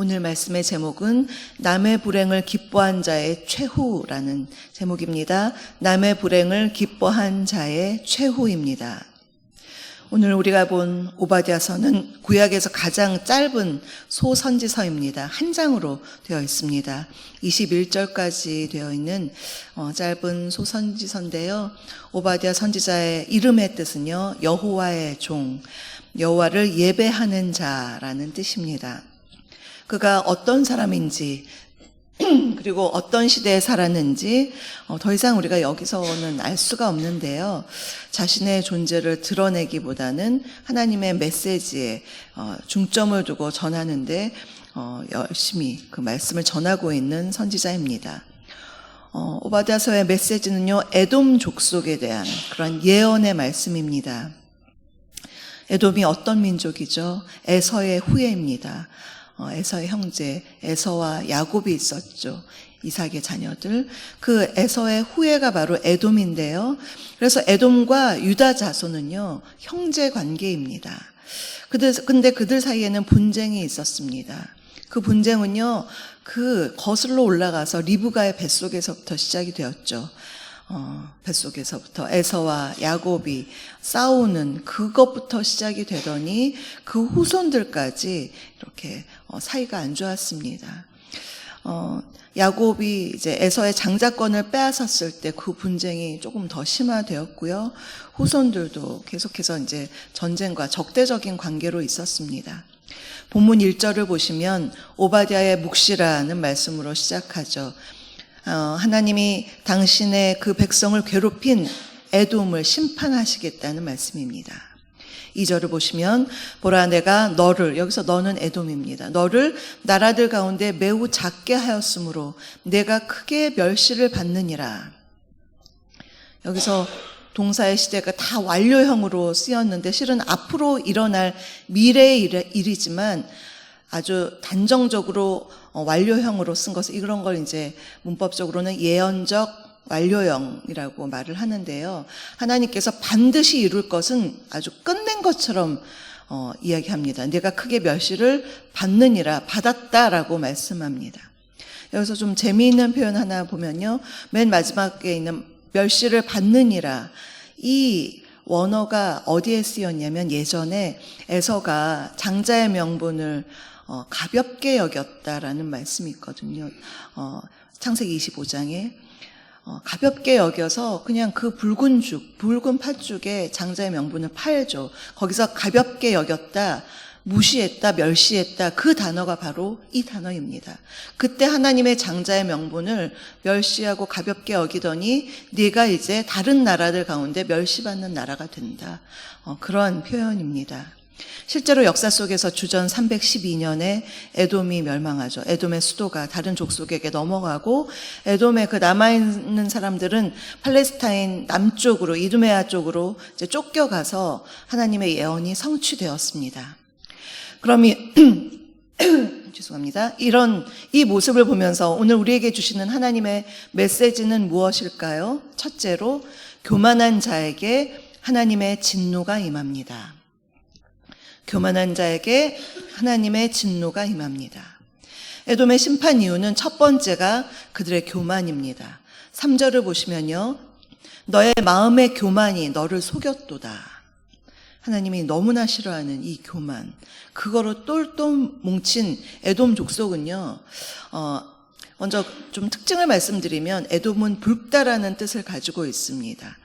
오늘 말씀의 제목은 남의 불행을 기뻐한 자의 최후라는 제목입니다. 남의 불행을 기뻐한 자의 최후입니다. 오늘 우리가 본 오바댜서는 구약에서 가장 짧은 소선지서입니다. 한 장으로 되어 있습니다. 21절까지 되어 있는 짧은 소선지서인데요. 오바댜 선지자의 이름의 뜻은요, 여호와의 종, 여호와를 예배하는 자라는 뜻입니다. 그가 어떤 사람인지 그리고 어떤 시대에 살았는지 더 이상 우리가 여기서는 알 수가 없는데요. 자신의 존재를 드러내기보다는 하나님의 메시지에 중점을 두고 전하는데 열심히 그 말씀을 전하고 있는 선지자입니다. 오바댜서의 메시지는요, 에돔 족속에 대한 그런 예언의 말씀입니다. 에돔이 어떤 민족이죠? 에서의 후예입니다. 에서의 형제, 에서와 야곱이 있었죠. 이삭의 자녀들. 그 에서의 후예가 바로 에돔인데요. 그래서 에돔과 유다 자손은요, 형제 관계입니다. 근데 그들 사이에는 분쟁이 있었습니다. 그 분쟁은요, 그 거슬러 올라가서 리브가의 뱃속에서부터 시작이 되었죠. 뱃속에서부터 에서와 야곱이 싸우는 그것부터 시작이 되더니 그 후손들까지 이렇게 사이가 안 좋았습니다. 야곱이 이제 에서의 장자권을 빼앗았을 때 그 분쟁이 조금 더 심화되었고요. 후손들도 계속해서 이제 전쟁과 적대적인 관계로 있었습니다. 본문 1절을 보시면 오바댜의 묵시라는 말씀으로 시작하죠. 하나님이 당신의 그 백성을 괴롭힌 에돔을 심판하시겠다는 말씀입니다. 2절을 보시면 보라 내가 너를, 여기서 너는 에돔입니다. 너를 나라들 가운데 매우 작게 하였으므로 내가 크게 멸시를 받느니라. 여기서 동사의 시대가 다 완료형으로 쓰였는데 실은 앞으로 일어날 미래의 일이지만 아주 단정적으로 완료형으로 쓴 것을, 이런 걸 이제 문법적으로는 예언적 완료형이라고 말을 하는데요. 하나님께서 반드시 이룰 것은 아주 끝낸 것처럼 이야기합니다. 내가 크게 멸시를 받느니라, 받았다라고 말씀합니다. 여기서 좀 재미있는 표현 하나 보면요. 맨 마지막에 있는 멸시를 받느니라, 이 원어가 어디에 쓰였냐면 예전에 에서가 장자의 명분을 가볍게 여겼다라는 말씀이 있거든요. 창세기 25장에 가볍게 여겨서 그냥 그 붉은 팥죽에 장자의 명분을 팔죠. 거기서 가볍게 여겼다, 무시했다, 멸시했다, 그 단어가 바로 이 단어입니다. 그때 하나님의 장자의 명분을 멸시하고 가볍게 여기더니 네가 이제 다른 나라들 가운데 멸시받는 나라가 된다. 그런 표현입니다. 실제로 역사 속에서 주전 312년에 에돔이 멸망하죠. 에돔의 수도가 다른 족속에게 넘어가고 에돔의 그 남아있는 사람들은 팔레스타인 남쪽으로, 이두메아 쪽으로 이제 쫓겨가서 하나님의 예언이 성취되었습니다. 그럼 죄송합니다. 이 모습을 보면서 오늘 우리에게 주시는 하나님의 메시지는 무엇일까요? 첫째로, 교만한 자에게 하나님의 진노가 임합니다. 교만한 자에게 하나님의 진노가 임합니다. 에돔의 심판 이유는 첫 번째가 그들의 교만입니다. 3절을 보시면요, 너의 마음의 교만이 너를 속였도다. 하나님이 너무나 싫어하는 이 교만, 그거로 똘똘 뭉친 에돔 족속은요, 먼저 좀 특징을 말씀드리면 에돔은 붉다라는 뜻을 가지고 있습니다.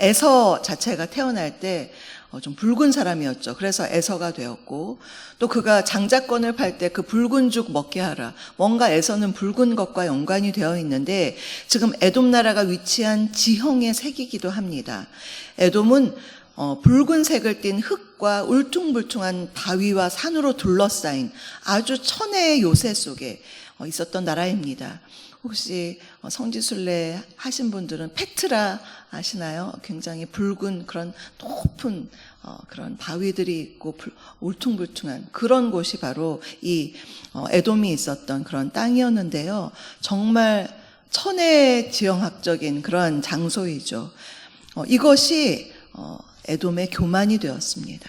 에서 자체가 태어날 때 좀 붉은 사람이었죠. 그래서 에서가 되었고, 또 그가 장자권을 팔 때 그 붉은 죽 먹게 하라, 뭔가 에서는 붉은 것과 연관이 되어 있는데 지금 에돔 나라가 위치한 지형의 색이기도 합니다. 에돔은 붉은색을 띤 흙과 울퉁불퉁한 바위와 산으로 둘러싸인 아주 천혜의 요새 속에 있었던 나라입니다. 혹시 성지순례 하신 분들은 페트라 아시나요? 굉장히 붉은 그런 높은 그런 바위들이 있고 울퉁불퉁한 그런 곳이 바로 이 에돔이 있었던 그런 땅이었는데요. 정말 천혜 지형학적인 그런 장소이죠. 이것이 에돔의 교만이 되었습니다.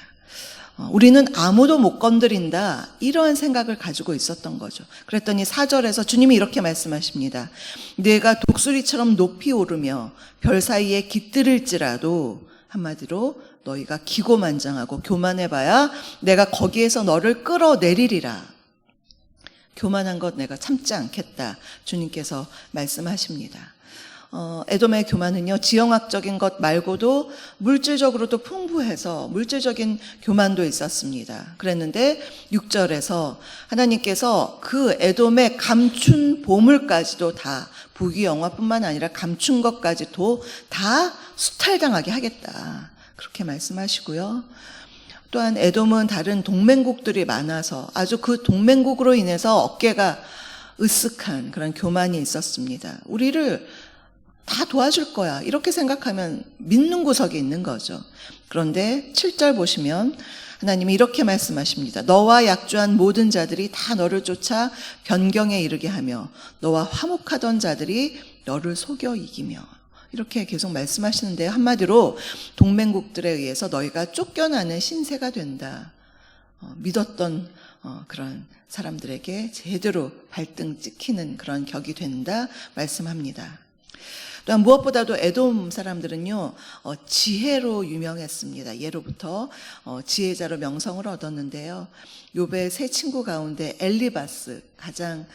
우리는 아무도 못 건드린다, 이러한 생각을 가지고 있었던 거죠. 그랬더니 4절에서 주님이 이렇게 말씀하십니다. 내가 독수리처럼 높이 오르며 별 사이에 깃들일지라도, 한마디로 너희가 기고만장하고 교만해봐야 내가 거기에서 너를 끌어내리리라. 교만한 것 내가 참지 않겠다, 주님께서 말씀하십니다. 에돔의 교만은요, 지형학적인 것 말고도 물질적으로도 풍부해서 물질적인 교만도 있었습니다. 그랬는데 6절에서 하나님께서 그 에돔의 감춘 보물까지도 다, 부귀영화뿐만 아니라 감춘 것까지도 다 수탈당하게 하겠다, 그렇게 말씀하시고요. 또한 에돔은 다른 동맹국들이 많아서 아주 그 동맹국으로 인해서 어깨가 으쓱한 그런 교만이 있었습니다. 우리를 다 도와줄 거야, 이렇게 생각하면 믿는 구석이 있는 거죠. 그런데 7절 보시면 하나님이 이렇게 말씀하십니다. 너와 약조한 모든 자들이 다 너를 쫓아 변경에 이르게 하며 너와 화목하던 자들이 너를 속여 이기며, 이렇게 계속 말씀하시는데, 한마디로 동맹국들에 의해서 너희가 쫓겨나는 신세가 된다. 믿었던 그런 사람들에게 제대로 발등 찍히는 그런 격이 된다 말씀합니다. 또한 무엇보다도 에돔 사람들은요, 지혜로 유명했습니다. 예로부터 지혜자로 명성을 얻었는데요. 욥의 세 친구 가운데 엘리바스, 가장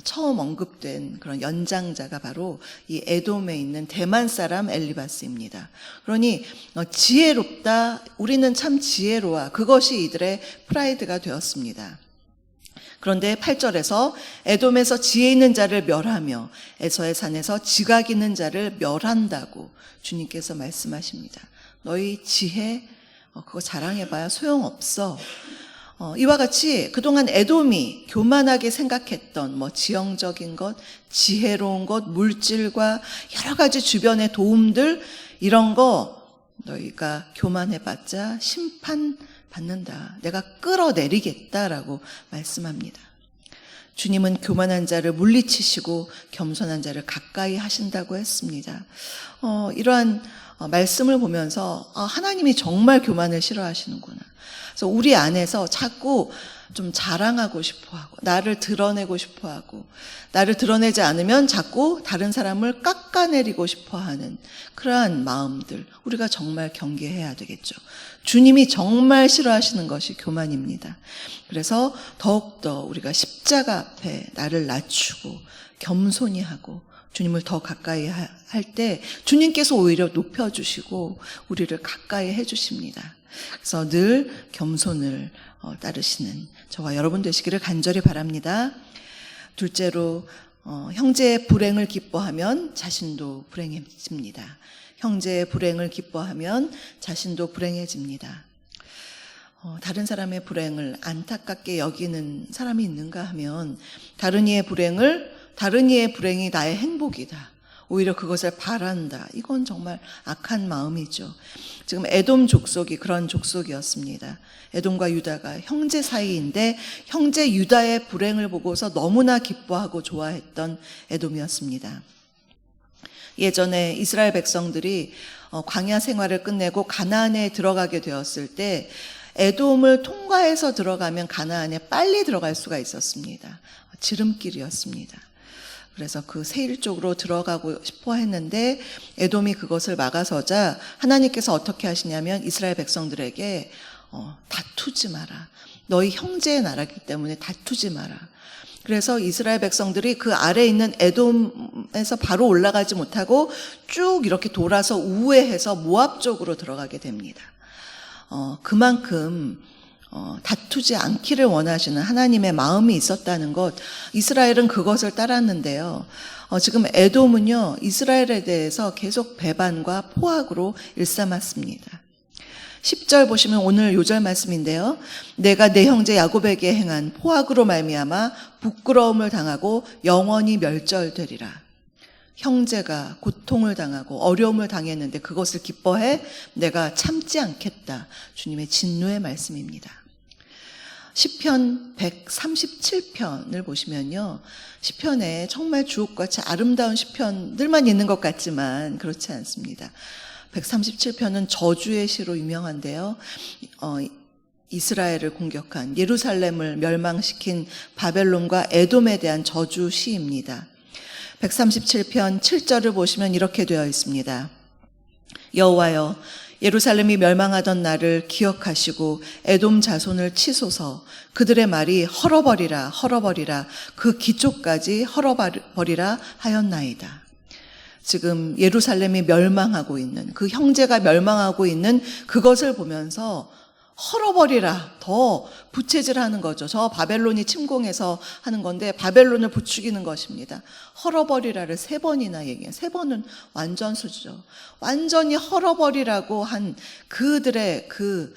처음 언급된 그런 연장자가 바로 이 에돔에 있는 대만 사람 엘리바스입니다. 그러니 지혜롭다, 우리는 참 지혜로워, 그것이 이들의 프라이드가 되었습니다. 그런데 8절에서 에돔에서 지혜 있는 자를 멸하며 에서의 산에서 지각 있는 자를 멸한다고 주님께서 말씀하십니다. 너희 지혜 그거 자랑해봐야 소용없어. 이와 같이 그동안 에돔이 교만하게 생각했던 지형적인 것, 지혜로운 것, 물질과 여러 가지 주변의 도움들, 이런 거 너희가 교만해봤자 심판받는다, 내가 끌어내리겠다라고 말씀합니다. 주님은 교만한 자를 물리치시고 겸손한 자를 가까이 하신다고 했습니다. 이러한 말씀을 보면서 하나님이 정말 교만을 싫어하시는구나. 그래서 우리 안에서 자꾸 좀 자랑하고 싶어하고 나를 드러내고 싶어하고, 나를 드러내지 않으면 자꾸 다른 사람을 깎아내리고 싶어하는 그러한 마음들, 우리가 정말 경계해야 되겠죠. 주님이 정말 싫어하시는 것이 교만입니다. 그래서 더욱더 우리가 십자가 앞에 나를 낮추고 겸손히 하고 주님을 더 가까이 할 때 주님께서 오히려 높여주시고 우리를 가까이 해주십니다. 그래서 늘 겸손을 따르시는 저와 여러분 되시기를 간절히 바랍니다. 둘째로 형제의 불행을 기뻐하면 자신도 불행해집니다. 형제의 불행을 기뻐하면 자신도 불행해집니다. 다른 사람의 불행을 안타깝게 여기는 사람이 있는가 하면 다른 이의 불행이 나의 행복이다, 오히려 그것을 바란다, 이건 정말 악한 마음이죠. 지금 에돔 족속이 그런 족속이었습니다. 에돔과 유다가 형제 사이인데 형제 유다의 불행을 보고서 너무나 기뻐하고 좋아했던 에돔이었습니다. 예전에 이스라엘 백성들이 광야 생활을 끝내고 가나안에 들어가게 되었을 때 에돔을 통과해서 들어가면 가나안에 빨리 들어갈 수가 있었습니다. 지름길이었습니다. 그래서 그 세일 쪽으로 들어가고 싶어 했는데 에돔이 그것을 막아서자 하나님께서 어떻게 하시냐면 이스라엘 백성들에게 다투지 마라, 너희 형제의 나라이기 때문에 다투지 마라. 그래서 이스라엘 백성들이 그 아래에 있는 에돔에서 바로 올라가지 못하고 쭉 이렇게 돌아서 우회해서 모압 쪽으로 들어가게 됩니다. 그만큼 다투지 않기를 원하시는 하나님의 마음이 있었다는 것, 이스라엘은 그것을 따랐는데요. 지금 에돔은요, 이스라엘에 대해서 계속 배반과 포악으로 일삼았습니다. 10절 보시면 오늘 요절 말씀인데요. 내가 내 형제 야곱에게 행한 포악으로 말미암아 부끄러움을 당하고 영원히 멸절되리라. 형제가 고통을 당하고 어려움을 당했는데 그것을 기뻐해 내가 참지 않겠다, 주님의 진노의 말씀입니다. 시편 137편을 보시면요, 시편에 정말 주옥같이 아름다운 시편들만 있는 것 같지만 그렇지 않습니다. 137편은 저주의 시로 유명한데요. 이스라엘을 공격한 예루살렘을 멸망시킨 바벨론과 에돔에 대한 저주 시입니다. 137편 7절을 보시면 이렇게 되어 있습니다. 여호와여, 예루살렘이 멸망하던 날을 기억하시고 에돔 자손을 치소서. 그들의 말이 헐어버리라 헐어버리라 그 기초까지 헐어버리라 하였나이다. 지금 예루살렘이 멸망하고 있는, 그 형제가 멸망하고 있는 그것을 보면서 헐어버리라, 더 부채질하는 거죠. 저 바벨론이 침공해서 하는 건데 바벨론을 부추기는 것입니다. 헐어버리라를 3번이나 얘기해요. 3번은 완전수죠. 완전히 헐어버리라고 한 그들의 그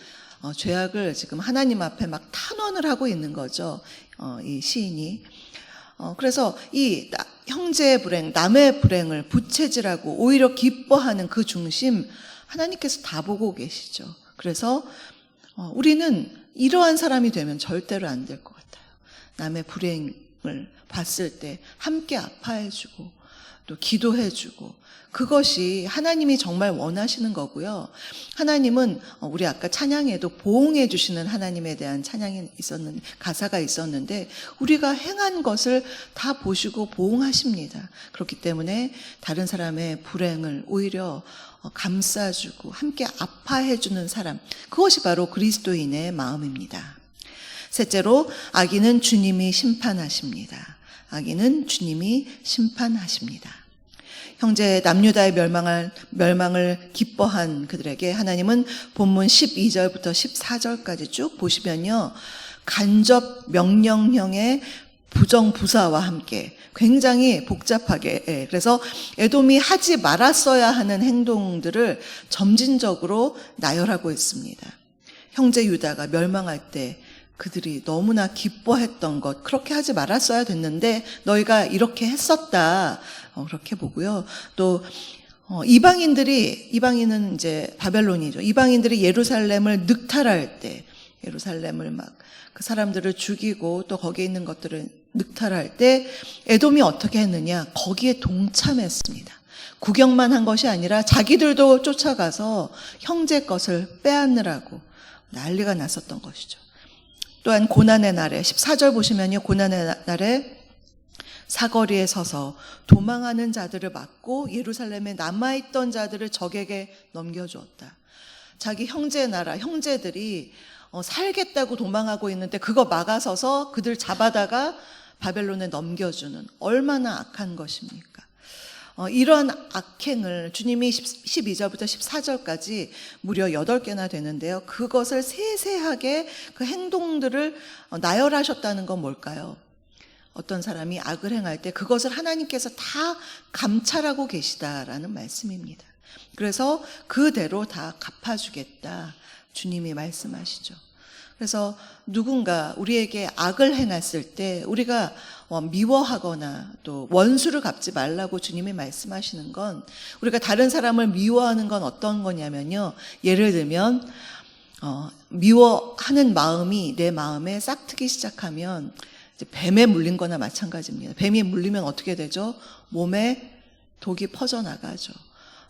죄악을 지금 하나님 앞에 막 탄원을 하고 있는 거죠. 이 시인이. 그래서 이 형제의 불행, 남의 불행을 부채질하고 오히려 기뻐하는 그 중심, 하나님께서 다 보고 계시죠. 그래서 우리는 이러한 사람이 되면 절대로 안 될 것 같아요. 남의 불행을 봤을 때 함께 아파해주고 또 기도해주고, 그것이 하나님이 정말 원하시는 거고요. 하나님은 우리 아까 찬양에도 보응해 주시는 하나님에 대한 찬양이 가사가 있었는데 우리가 행한 것을 다 보시고 보응하십니다. 그렇기 때문에 다른 사람의 불행을 오히려 감싸주고 함께 아파해주는 사람, 그것이 바로 그리스도인의 마음입니다. 셋째로, 악인은 주님이 심판하십니다. 악인은 주님이 심판하십니다. 형제 남유다의 멸망을 기뻐한 그들에게 하나님은 본문 12절부터 14절까지 쭉 보시면요, 간접 명령형의 부정부사와 함께 굉장히 복잡하게, 그래서 에돔이 하지 말았어야 하는 행동들을 점진적으로 나열하고 있습니다. 형제 유다가 멸망할 때 그들이 너무나 기뻐했던 것, 그렇게 하지 말았어야 됐는데 너희가 이렇게 했었다, 그렇게 보고요. 또 이방인은 이제 바벨론이죠. 이방인들이 예루살렘을 늑탈할 때, 예루살렘을 막 그 사람들을 죽이고 또 거기에 있는 것들을 늑탈할 때 에돔이 어떻게 했느냐, 거기에 동참했습니다. 구경만 한 것이 아니라 자기들도 쫓아가서 형제 것을 빼앗느라고 난리가 났었던 것이죠. 또한 고난의 날에 14절 보시면요, 고난의 날에 사거리에 서서 도망하는 자들을 막고 예루살렘에 남아있던 자들을 적에게 넘겨주었다. 자기 형제 나라, 형제들이 살겠다고 도망하고 있는데 그거 막아서서 그들 잡아다가 바벨론에 넘겨주는, 얼마나 악한 것입니까? 이런 악행을 주님이 12절부터 14절까지 무려 8개나 되는데요. 그것을 세세하게 그 행동들을 나열하셨다는 건 뭘까요? 어떤 사람이 악을 행할 때 그것을 하나님께서 다 감찰하고 계시다라는 말씀입니다. 그래서 그대로 다 갚아주겠다, 주님이 말씀하시죠. 그래서 누군가 우리에게 악을 행했을 때 우리가 미워하거나 또 원수를 갚지 말라고 주님이 말씀하시는 건, 우리가 다른 사람을 미워하는 건 어떤 거냐면요, 예를 들면 미워하는 마음이 내 마음에 싹트기 시작하면 이제 뱀에 물린 거나 마찬가지입니다. 뱀이 물리면 어떻게 되죠? 몸에 독이 퍼져나가죠.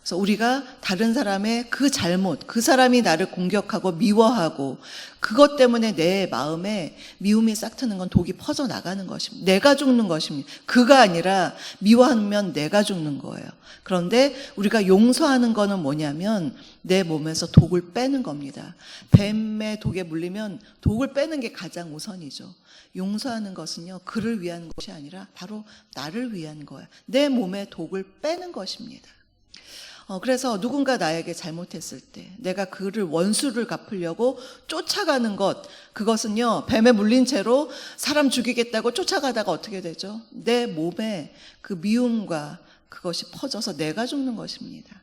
그래서 우리가 다른 사람의 그 잘못, 그 사람이 나를 공격하고 미워하고 그것 때문에 내 마음에 미움이 싹트는 건 독이 퍼져나가는 것입니다. 내가 죽는 것입니다. 그가 아니라 미워하면 내가 죽는 거예요. 그런데 우리가 용서하는 거는 뭐냐면 내 몸에서 독을 빼는 겁니다. 뱀의 독에 물리면 독을 빼는 게 가장 우선이죠. 용서하는 것은요, 그를 위한 것이 아니라 바로 나를 위한 거예요. 내 몸의 독을 빼는 것입니다. 그래서 누군가 나에게 잘못했을 때 내가 그를 원수를 갚으려고 쫓아가는 것, 그것은요, 뱀에 물린 채로 사람 죽이겠다고 쫓아가다가 어떻게 되죠? 내 몸에 그 미움과 그것이 퍼져서 내가 죽는 것입니다.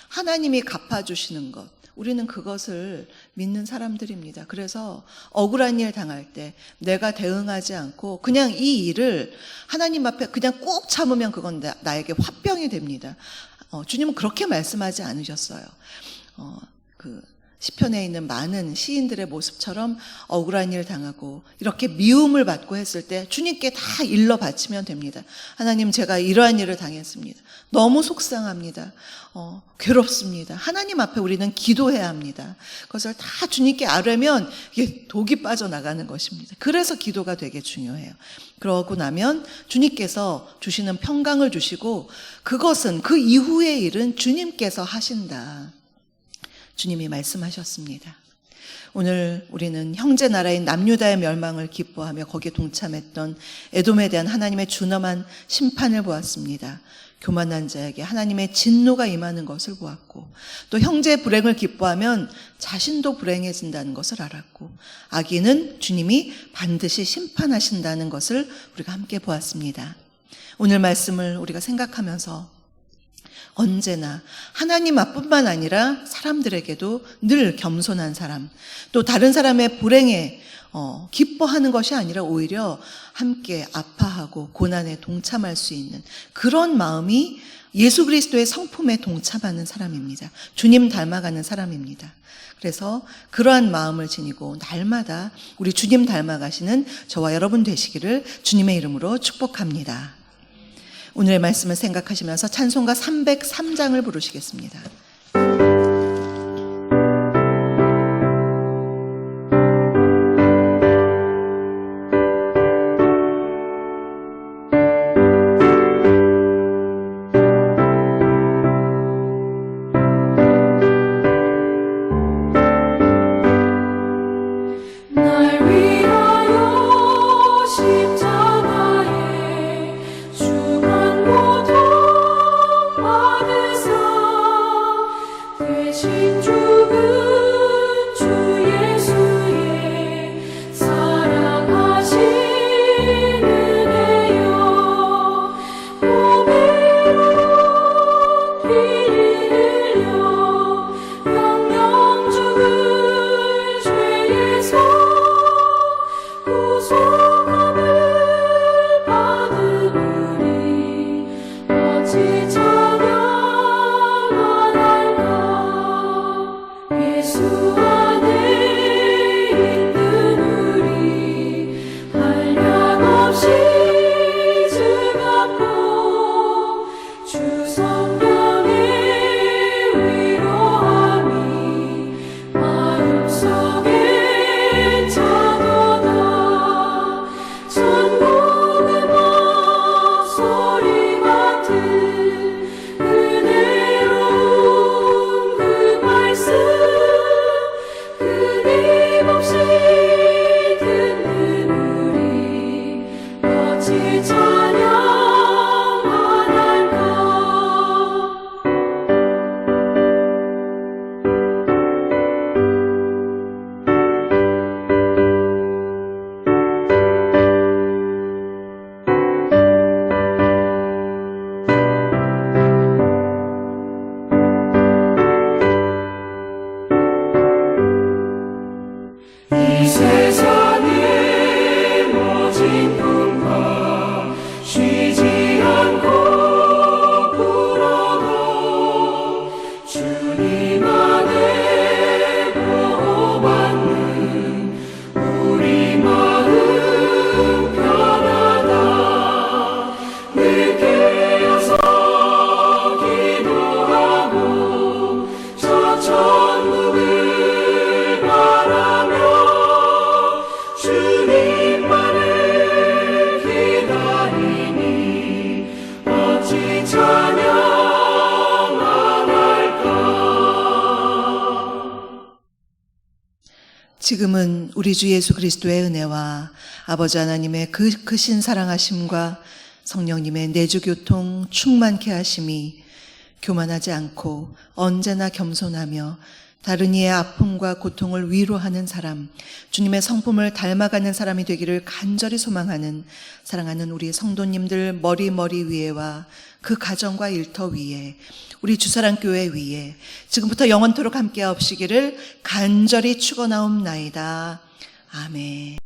하나님이 갚아주시는 것, 우리는 그것을 믿는 사람들입니다. 그래서 억울한 일 당할 때 내가 대응하지 않고 그냥 이 일을 하나님 앞에 그냥 꾹 참으면 그건 나에게 화병이 됩니다. 주님은 그렇게 말씀하지 않으셨어요. 시편에 있는 많은 시인들의 모습처럼 억울한 일 당하고 이렇게 미움을 받고 했을 때 주님께 다 일러 바치면 됩니다. 하나님, 제가 이러한 일을 당했습니다. 너무 속상합니다. 괴롭습니다. 하나님 앞에 우리는 기도해야 합니다. 그것을 다 주님께 아뢰면 이게 독이 빠져나가는 것입니다. 그래서 기도가 되게 중요해요. 그러고 나면 주님께서 주시는 평강을 주시고 그것은 그 이후의 일은 주님께서 하신다. 주님이 말씀하셨습니다. 오늘 우리는 형제 나라인 남유다의 멸망을 기뻐하며 거기에 동참했던 에돔에 대한 하나님의 준엄한 심판을 보았습니다. 교만한 자에게 하나님의 진노가 임하는 것을 보았고, 또 형제의 불행을 기뻐하면 자신도 불행해진다는 것을 알았고, 악인은 주님이 반드시 심판하신다는 것을 우리가 함께 보았습니다. 오늘 말씀을 우리가 생각하면서 언제나 하나님 앞뿐만 아니라 사람들에게도 늘 겸손한 사람, 또 다른 사람의 불행에 기뻐하는 것이 아니라 오히려 함께 아파하고 고난에 동참할 수 있는 그런 마음이 예수 그리스도의 성품에 동참하는 사람입니다. 주님 닮아가는 사람입니다. 그래서 그러한 마음을 지니고 날마다 우리 주님 닮아가시는 저와 여러분 되시기를 주님의 이름으로 축복합니다. 오늘의 말씀을 생각하시면서 찬송가 303장을 부르시겠습니다. 지금은 우리 주 예수 그리스도의 은혜와 아버지 하나님의 그 크신 사랑하심과 성령님의 내주교통 충만케 하심이 교만하지 않고 언제나 겸손하며 다른 이의 아픔과 고통을 위로하는 사람, 주님의 성품을 닮아가는 사람이 되기를 간절히 소망하는 사랑하는 우리 성도님들 머리 위에와 그 가정과 일터 위에 우리 주사랑교회 위에 지금부터 영원토록 함께 하옵시기를 간절히 축원하옵나이다. 아멘.